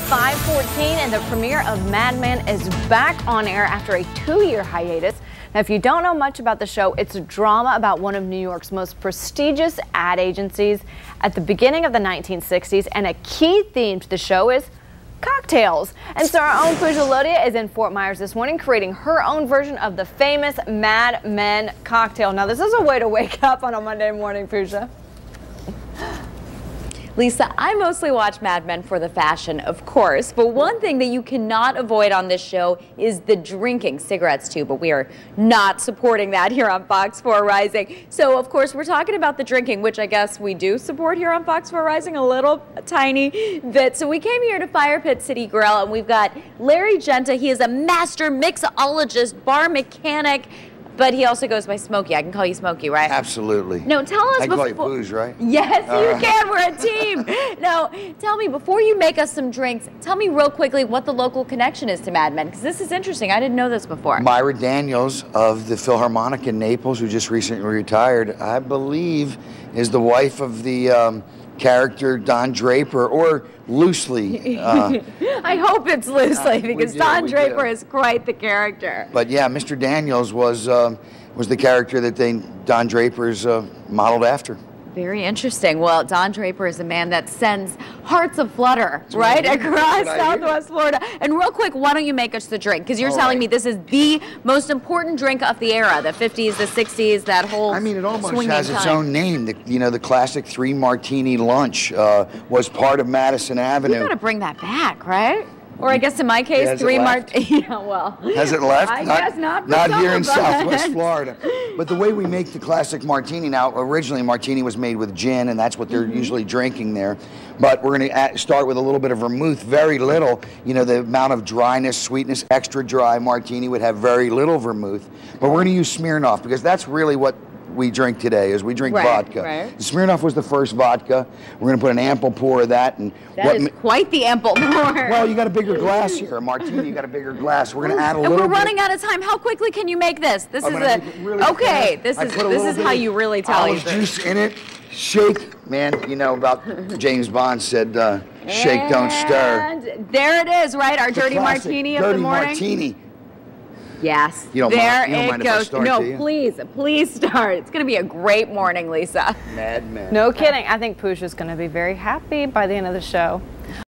5:14, and the premiere of Mad Men is back on air after a 2-year hiatus. Now, if you don't know much about the show, it's a drama about one of New York's most prestigious ad agencies at the beginning of the 1960s, and a key theme to the show is cocktails. And so our own Pooja Lodia is in Fort Myers this morning creating her own version of the famous Mad Men cocktail. Now, this is a way to wake up on a Monday morning, Pooja. Lisa, I mostly watch Mad Men for the fashion, of course, but one thing that you cannot avoid on this show is the drinking. Cigarettes too, but we are not supporting that here on Fox 4 Rising. So, of course, we're talking about the drinking, which I guess we do support here on Fox 4 Rising a little tiny bit. So we came here to Fire Pit City Grill, and we've got Larry Genta. He is a master mixologist, bar mechanic, but he also goes by Smokey. I can call you Smokey, right? Absolutely. No, tell us I can call you Booze, right? Yes, you can. We're a team. Now, tell me, before you make us some drinks, tell me real quickly what the local connection is to Mad Men, because this is interesting. I didn't know this before. Myra Daniels of the Philharmonic in Naples, who just recently retired, I believe is the wife of the character Don Draper, or loosely. I hope it's loosely, because Don Draper is quite the character. But yeah, Mr. Daniels was the character that Don Draper's modeled after. Very interesting. Well, Don Draper is a man that sends hearts aflutter right across Southwest Florida. And real quick, why don't you make us the drink? Because you're telling me this is the most important drink of the era, the 50s, the 60s, that whole I mean, it almost has its own name. The classic 3 Martini lunch was part of Madison Avenue. You got to bring that back, right? Or I guess in my case, 3 Martini. Yeah, well. Has it left? I guess not. Not here in Southwest Florida. But the way we make the classic martini now, originally martini was made with gin, and that's what they're usually drinking there. But we're going to start with a little bit of vermouth, very little. You know, the amount of dryness, sweetness, extra dry martini would have very little vermouth. But we're going to use Smirnoff, because that's really what we drink today, is we drink vodka. Right. Smirnoff was the first vodka. We're going to put an ample pour of that. And that is quite the ample pour. Well, you got a bigger glass here. A martini, you got a bigger glass. We're going to add a little bit. And we're running out of time. How quickly can you make this? This is this is how you really tell olive juice in it. Shake, man. You know about James Bond said, "Shake, don't stir." And there it is, right? Our dirty martini of the morning. Dirty martini. Yes, there it goes. No, please start. It's going to be a great morning, Lisa. Mad Men. No kidding. I think Pooja's going to be very happy by the end of the show.